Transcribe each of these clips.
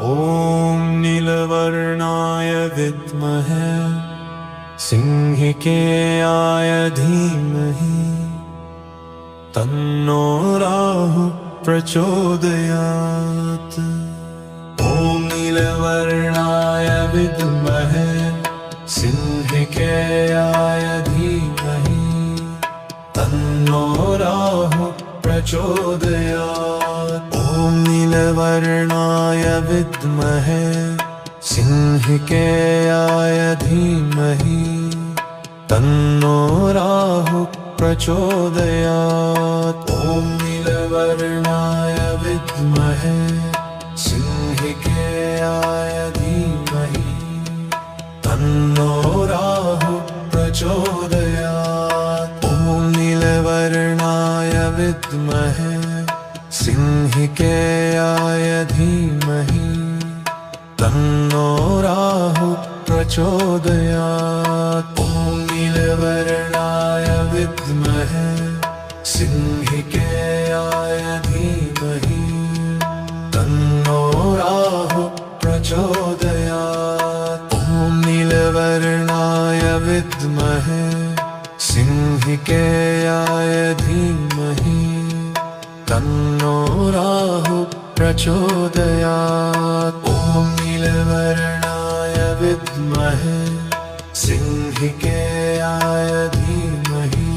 ॐ नीलवर्णाय विद्महे सिंहिकेयाय धीमहि तन्नो राहुः प्रचोदयात्। ॐ नीलवर्णाय विद्महे सिंहिकेयाय धीमहि तन्नो राहुः प्रचोदयात्। ॐ नीलवर्णाय विद्महे सिंहिकेयाय धीमहि तन्नो राहुः प्रचोदयात्। ॐ नीलवर्णाय विद्महे सिंहिकेयाय धीमहि तन्नो राहुः प्रचोदयात्। ॐ नीलवर्णाय विद्महे सिंहिकेयाय धीमहि तन्नो राहुः प्रचोदयात्। ॐ नीलवर्णाय विद्महे सिंहिकेयाय धीमहि तन्नो राहुः प्रचोदयात्। ॐ नीलवर्णाय विद्महे सिंहिकेयाय धीमहि तन्नो राहुः प्रचोदयात्। ॐ नीलवर्णाय विद्महे सिंहिकेयाय धीमहि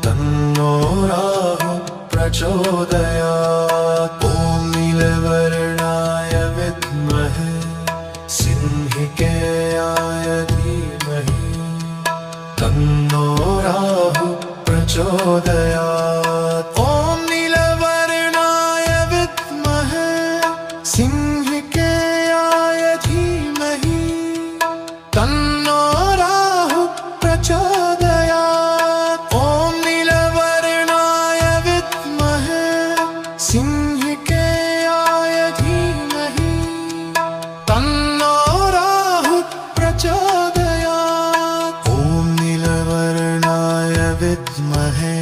तन्नो राहुः प्रचोदयात्। ॐ नीलवर्णाय विद्महे सिंहिकेयाय धीमहि तन्नो राहुः प्रचोदयात्। ॐ नीलवर्णाय विद्महे सिंहिकेयाय धीमहि तन्नो राहुः प्रचोदयात्। ॐ नीलवर्णाय विद्महे सिंहिकेयाय धीमहि तन्नो राहुः प्रचोदयात्। ॐ नीलवर्णाय विद्महे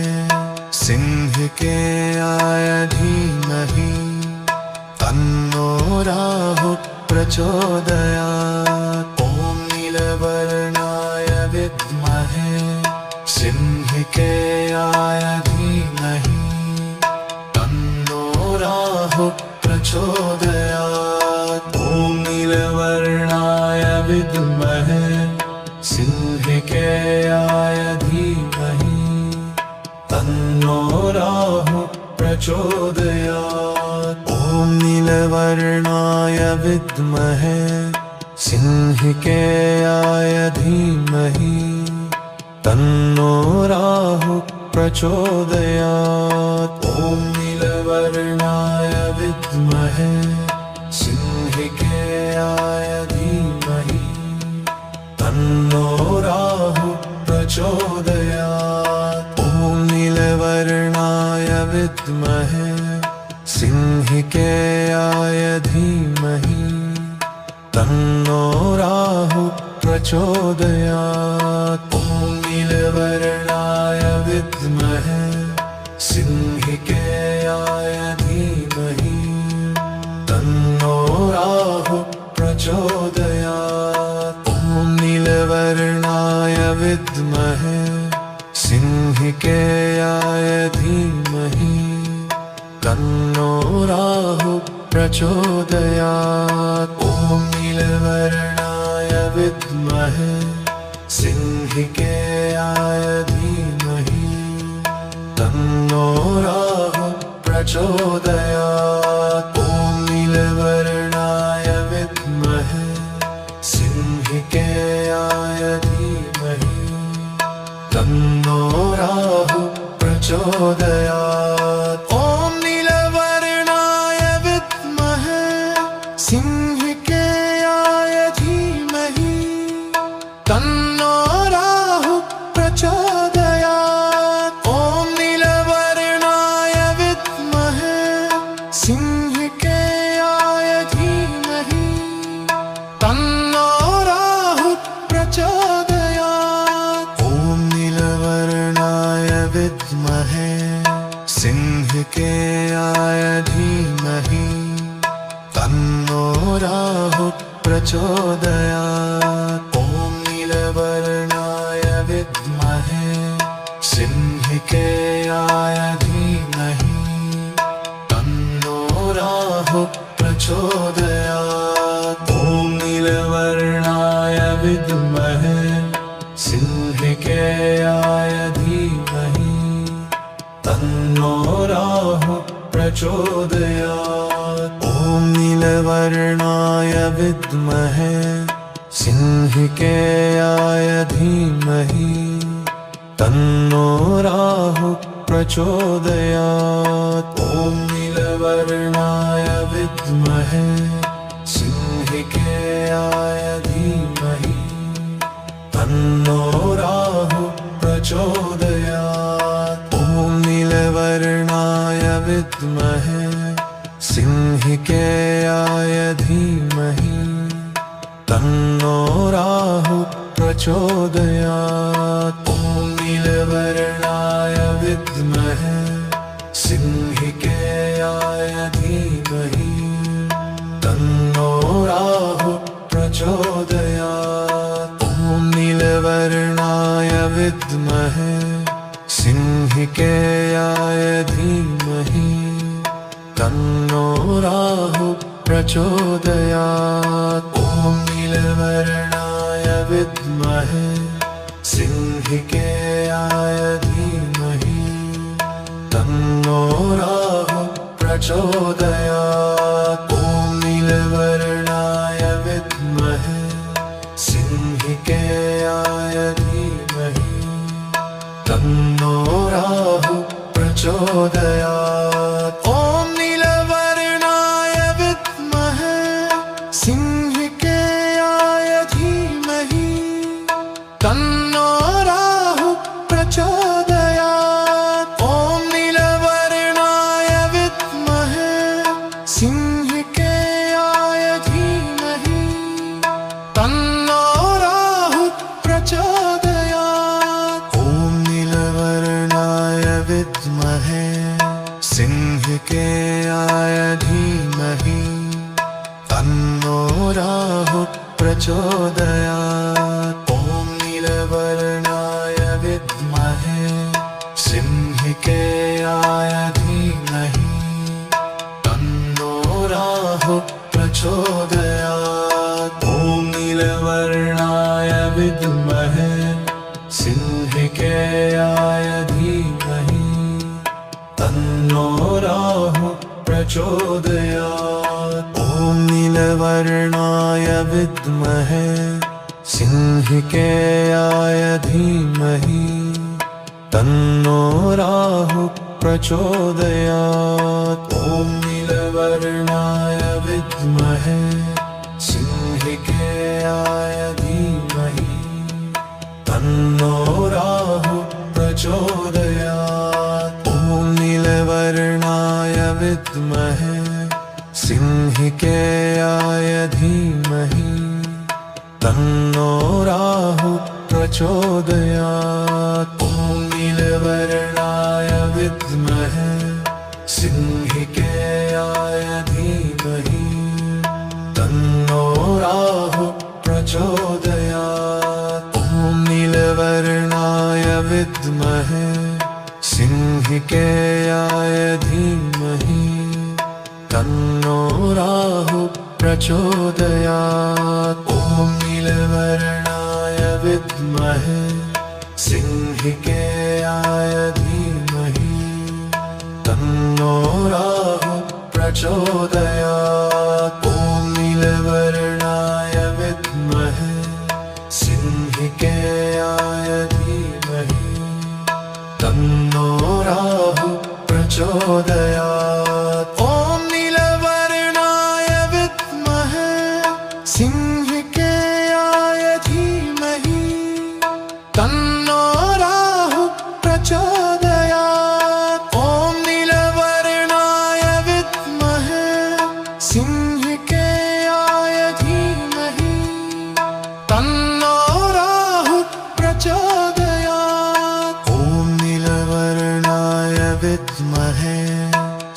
सिंहिकेयाय धीमहि तन्नो राहुः प्रचोदयात्। ॐ नीलवर्णाय विद्महे सिंहिकेयाय धीमहि तन्नो राहुः प्रचोदयात्। ॐ नीलवर्णाय विद्महे सिंहिकेयाय धीमहि तन्नो राहुः प्रचोदयात्। ॐ नीलवर्णाय विद्महे सिंहिकेयाय धीमहि तन्नो राहुः प्रचोदयात्। ॐ नीलवर्णाय विद्महे सिंहिकेयाय धीमहि तन्नो राहुः प्रचोदयात्। ॐ नीलवर्णाय विद्महे सिंहिकेयाय धीमहि तन्नो राहुः प्रचोदयात्। ॐ नीलवर्णाय विद्महे सिंहिकेयाय धीमहि तन्नो राहुः प्रचोदयात्। ॐ नीलवर्णाय विद्महे सिंहिकेयाय धीमहि तन्नो राहुः प्रचोदयात्। ॐ नीलवर्णाय विद्महे सिंहिकेयाय धीमहि तन्नो राहुः प्रचोदयात्। ॐ नीलवर्णाय विद्महे सिंहिकेयाय धीमहि तन्नो राहुः प्रचोदयात्। ॐ नीलवर्णाय विद्महे सिंहिकेयाय धीमहि तन्नो राहुः प्रचोदयात्। ॐ नीलवर्णाय विद्महे सिंहिकेयाय धीमहि तन्नो राहुः प्रचोदयात्। ॐ नीलवर्णाय विद्महे सिंहिकेयाय धीमहि तन्नो राहुः प्रचोदयात्। ॐ नीलवर्णाय विद्महे सिंहिकेयाय धीमहि तन्नो राहुः प्रचोदयात्। ॐ नीलवर्णाय विद्महे सिंहिकेयाय धीमहि तन्नो राहुः प्रचोदयात्। ॐ नीलवर्णाय विद्महे सिंहिकेयाय धीमहि तन्नो राहुः प्रचोदयात्। ॐ नीलवर्णाय विद्महे सिंहिकेयाय धीमहि तन्नो राहुः प्रचोदयात्। ॐ नीलवर्णाय विद्महे सिंहिकेयाय धीमहि तन्नो राहुः प्रचोदयात्। ॐ नीलवर्णाय विद्महे सिंहिकेयाय धीमहि तन्नो राहुः प्रचोदयात्। ॐ नीलवर्णाय विद्महे सिंहिकेयाय धीमहि तन्नो राहुः प्रचोदयात्। ॐ नीलवर्णाय विद्महे सिंहिकेयाय धीमहि तन्नो राहुः प्रचोदयात्। ॐ नीलवर्णाय विद्महे सिंहिकेयाय धीमहि तन्नो राहुः प्रचोदयात्। ॐ नीलवर्णाय विद्महे सिंहिकेयाय धीमहि तन्नो राहुः प्रचोदयात्। ॐ नीलवर्णाय विद्महे सिंहिकेयाय धीमहि तन्नो राहुः प्रचोदयात्। ॐ नीलवर्णाय विद्महे सिंहिकेयाय धीमहि तन्नो राहुः प्रचोदयात्। ॐ नीलवर्णाय विद्महे सिंहिकेयाय धीमहि तन्नो राहुः प्रचोदयात्। ॐ नीलवर्णाय विद्महे सिंहिकेयाय धीमहि तन्नो राहुः प्रचोदयात्। ॐ नीलवर्णाय विद्महे सिंहिकेयाय धीमहि तन्नो राहुः प्रचोदयात्। ॐ नीलवर्णाय विद्महे सिंहिकेयाय धीमहि तन्नो राहुः प्रचोदयात्। ॐ नीलवर्णाय विद्महे सिंहिकेयाय धीमहि तन्नो राहुः प्रचोदयात्। ॐ नीलवर्णाय विद्महे सिंहिकेयाय धीमहि तन्नो राहुः प्रचोदयात्। ॐ नीलवर्णाय विद्महे सिंहिकेयाय धीमहि तन्नो राहुः प्रचोदयात्। ॐ नीलवर्णाय विद्महे सिंहिकेयाय धीमहि तन्नो राहुः प्रचोदयात्। ॐ नीलवर्णाय विद्महे सिंहिकेयाय धीमहि तन्नो राहुः प्रचोदयात्। ॐ नीलवर्णाय विद्महे सिंहिकेयाय धीमहि तन्नो राहुः प्रचोदयात्। ॐ नीलवर्णाय विद्महे सिंहिकेयाय धीमहि तन्नो राहुः प्रचोदयात्। ॐ नीलवर्णाय विद्महे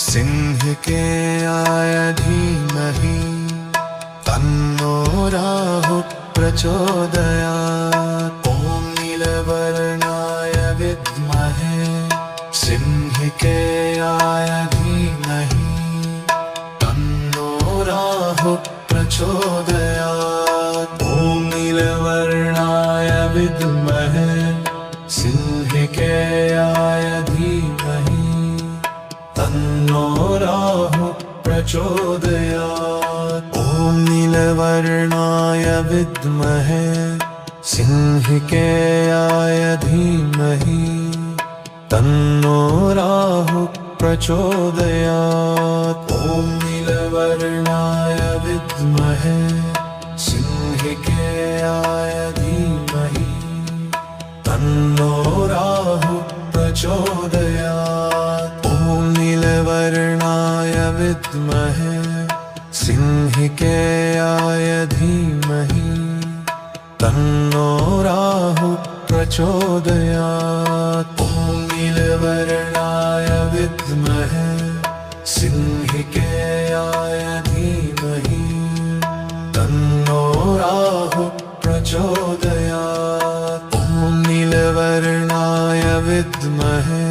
सिंहिकेयाय धीमहि प्रचोदयात्। ॐ नीलवर्णाय विद्महे सिंहिकेयाय धीमहि तन्नो राहुः प्रचोदयात्। ॐ नीलवर्णाय विद्महे सिंहिकेयाय धीमहि तन्नो राहुः प्रचोदयात्। ॐ नीलवर्णाय विद्महे सिंहिकेयाय धीमहि तन्नो राहुः प्रचोदयात्। ॐ नीलवर्णाय विद्महे सिंहिकेयाय धीमहि तन्नो राहुः प्रचोदयात्। ॐ नीलवर्णाय विद्महे सिंहिकेयाय धीमहि तन्नो राहुः प्रचोदयात्। ॐ नीलवर्णाय विद्महे सिंहिकेयाय धीमहि तन्नो राहुः प्रचोदयात्। ॐ नीलवर्णाय विद्महे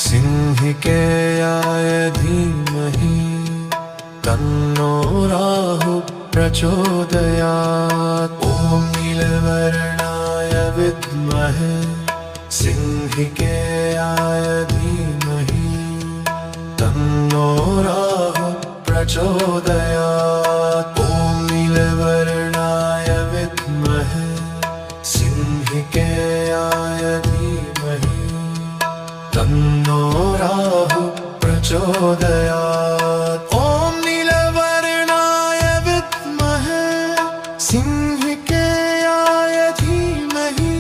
सिंहिकेयाय धीमहि तन्नो राहुः प्रचोदयात्। ॐ नीलवर्णाय विद्महे सिंहिकेयाय धीमहि तन्नो राहुः प्रचोदयात्। ॐ नीलवर्णाय विद्महे सिंहिकेयाय धीमहि तन्नो राहुः प्रचोदयात्। ॐ नीलवर्णाय विद्महे सिंहिकेयाय धीमहि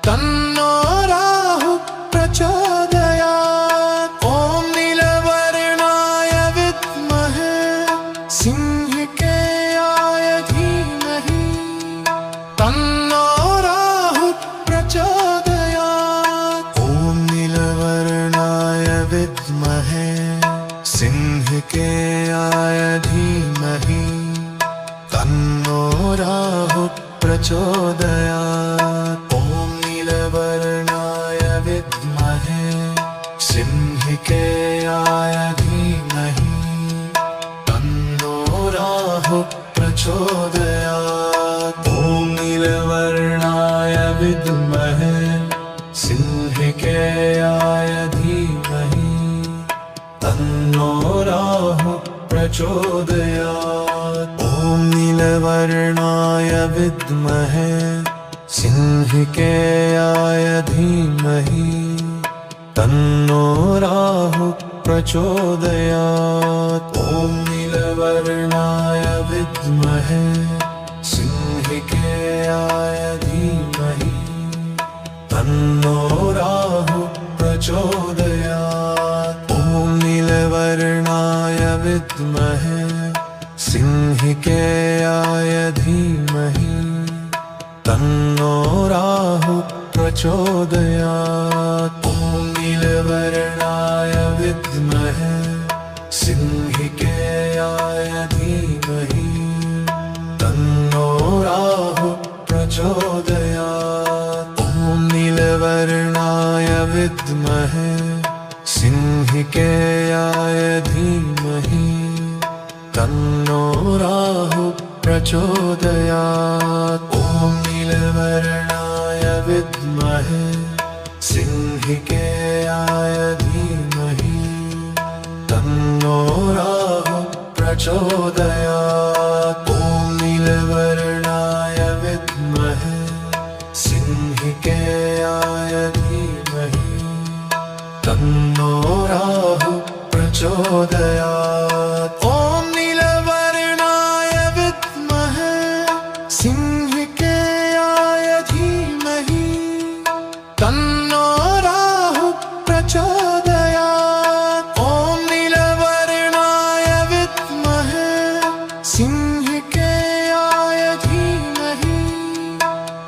तन्नो राहुः प्रचोदयात्। ॐ नीलवर्णाय विद्महे सिंहिकेयाय धीमहि तन्नो राहुः प्रचोदयात्। ॐ नीलवर्णाय विद्महे सिंहिकेयाय धीमहि तन्नो राहुः प्रचोदयात्। ॐ नीलवर्णाय विद्महे सिंहिकेयाय धीमहि तन्नो राहुः प्रचोदयात्। ॐ नीलवर्णाय विद्महे सिंहिकेयाय धीमहि तन्नो राहुः प्रचोदयात्। ॐ नीलवर्णाय विद्महे सिंहिकेयाय धीमहि तन्नो राहुः प्रचोदयात्। ॐ नीलवर्णाय विद्महे सिंहिकेयाय धीमहि तन्नो राहुः प्रचोदयात्। ॐ नीलवर्णाय विद्महे सिंहिकेयाय धीमहि तन्नो राहुः प्रचोदयात्। ॐ नीलवर्णाय विद्महे सिंहिकेयाय धीमहि तन्नो राहुः प्रचोदयात्। ॐ नीलवर्णाय विद्महे सिंहिकेयाय धीमहि तन्नो राहुः प्रचोदयात्। ॐ नीलवर्णाय विद्महे सिंहिकेयाय धीमहि तन्नो राहुः प्रचोदयात्। ॐ नीलवर्णाय विद्महे सिंहिकेयाय धीमहि तन्नो राहुः प्रचोदयात्। ॐ नीलवर्णाय विद्महे सिंहिकेयाय धीमहि तन्नो राहुः प्रचोदयात्। ॐ नीलवर्णाय विद्महे सिंहिकेयाय धीमहि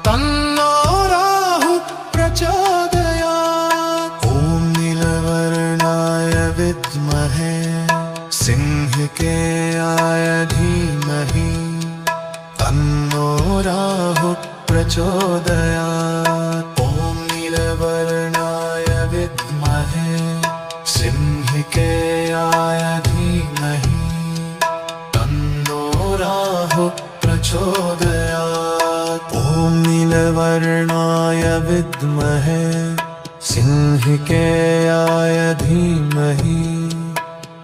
तन्नो राहुः प्रचोदयात्। ॐ नीलवर्णाय विद्महे सिंहिकेयाय धीमहि तन्नो राहुः प्रचोदयात्। ॐ नीलवर्णाय विद्महे सिंहिकेयाय धीमहि तन्नो राहुः प्रचोदयात्। ॐ नीलवर्णाय विद्महे सिंहिकेयाय धीमहि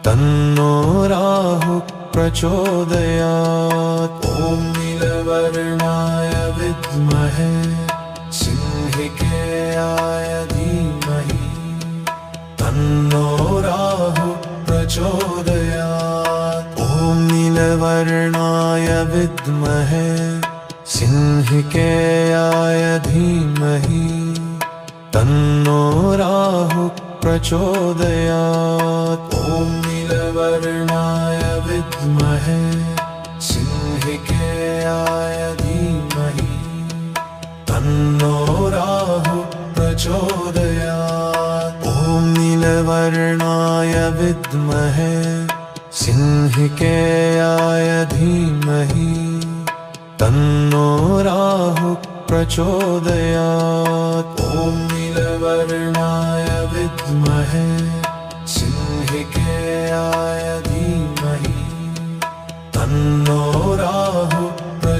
तन्नो राहुः प्रचोदयात्। ॐ नीलवर्णाय विद्महे सिंहिकेयाय धीमहि तन्नो राहुः प्रचोदयात्। ॐ नीलवर्णाय विद्महे सिंहिकेयाय धीमहि तन्नो राहुः प्रचोदयात्। ॐ नीलवर्णाय विद्महे सिंहिकेयाय धीमहि तन्नो राहुः प्रचोदयात्। ॐ नीलवर्णाय विद्महे सिंहिकेयाय धीमहि तन्नो राहुः प्रचोदयात्। ॐ नीलवर्णाय विद्महे सिंहिकेयाय धीमहि तन्नो राहुः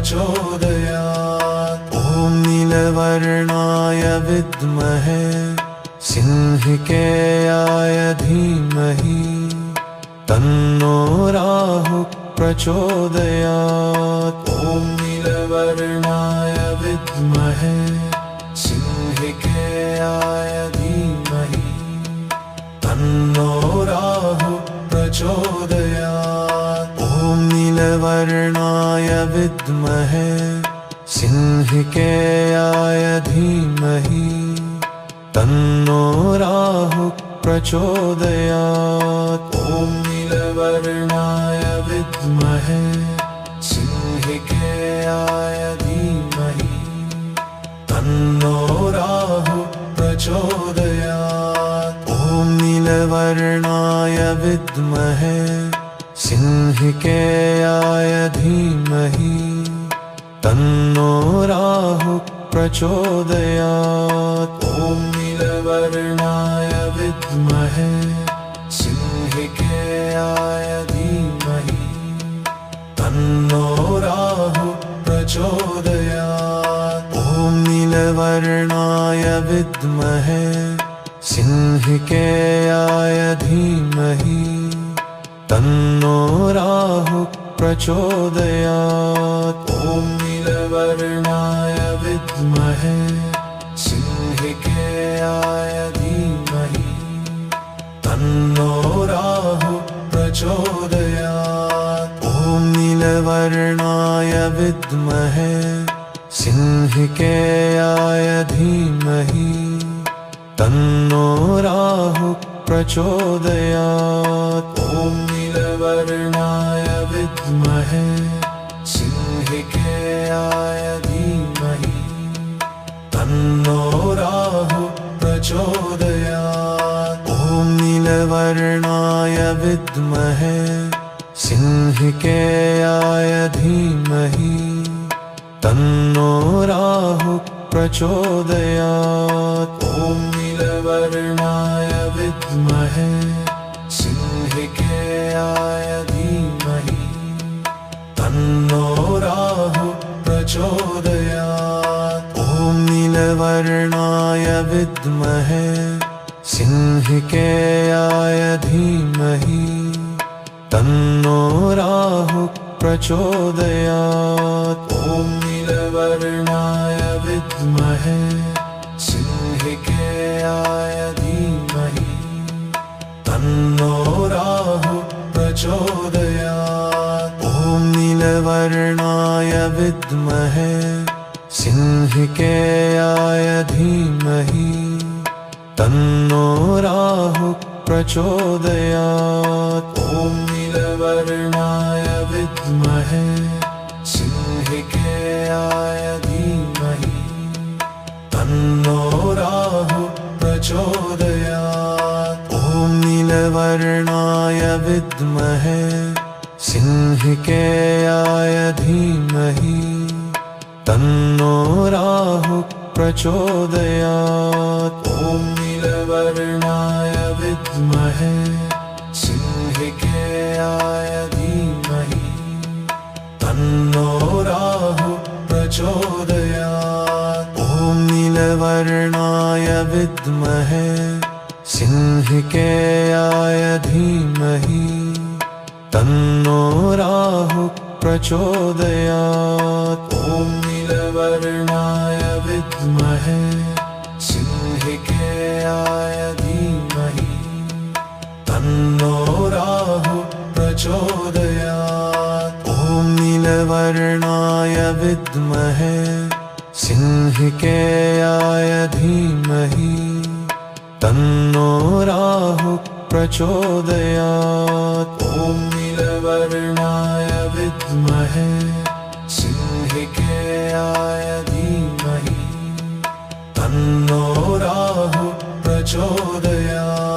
प्रचोदयात्। ॐ नीलवर्णाय विद्महे सिंहिकेयाय धीमहि तन्नो राहुः प्रचोदयात्। ॐ नीलवर्णाय विद्महे सिंहिकेयाय धीमहि तन्नो राहुः प्रचोदयात्। ॐ नीलवर्णाय विद्महे सिंहिकेयाय धीमहि तन्नो राहुः प्रचोदयात्। ॐ नीलवर्णाय विद्महे सिंहिकेयाय धीमहि तन्नो राहुः प्रचोदयात्। ॐ नीलवर्णाय विद्महे सिंहिकेयाय धीमहि तन्नो राहुः प्रचोदयात्। ॐ नीलवर्णाय विद्महे सिंहिकेयाय धीमहि तन्नो राहुः प्रचोदयात्। ॐ नीलवर्णाय विद्महे सिंहिकेयाय धीमहि तन्नो राहुः प्रचोदयात्। ॐ नीलवर्णाय विद्महे सिंहिकेयाय धीमहि तन्नो राहुः प्रचोदयात्। ॐ नीलवर्णाय विद्महे सिंहिकेयाय धीमहि तन्नो राहुः प्रचोदयात्। ॐ नीलवर्णाय विद्महे सिंहिकेयाय धीमहि तन्नो राहुः प्रचोदयात्। ॐ नीलवर्णाय विद्महे सिंहिकेयाय धीमहि तन्नो राहुः प्रचोदयात्। ॐ नीलवर्णाय विद्महे सिंहिकेयाय धीमहि तन्नो राहुः प्रचोदयात्। ॐ नीलवर्णाय विद्महे सिंहिकेयाय धीमहि तन्नो राहुः प्रचोदयात्। ॐ नीलवर्णाय विद्महे सिंहिकेयाय धीमहि तन्नो राहुः प्रचोदयात्। ॐ नीलवर्णाय विद्महे सिंहिकेयाय धीमहि तन्नो राहुः प्रचोदयात्। ॐ नीलवर्णाय विद्महे सिंहिकेयाय धीमहि तन्नो राहुः प्रचोदयात्। ॐ नीलवर्णाय विद्महे सिंहिकेयाय धीमहि तन्नो राहुः प्रचोदयात्। ॐ नीलवर्णाय विद्महे सिंहिकेयाय धीमहि तन्नो राहुः प्रचोदयात्। ॐ नीलवर्णाय विद्महे सिंहिकेयाय धीमहि तन्नो राहुः प्रचोदयात्। ॐ नीलवर्णाय विद्महे सिंहिकेयाय धीमहि तन्नो राहुः प्रचोदयात्। ॐ नीलवर्णाय विद्महे सिंहिकेयाय धीमहि तन्नो राहुः प्रचोदयात्। ॐ नीलवर्णाय विद्महे सिंहिकेयाय धीमहि तन्नो राहुः प्रचोदयात्।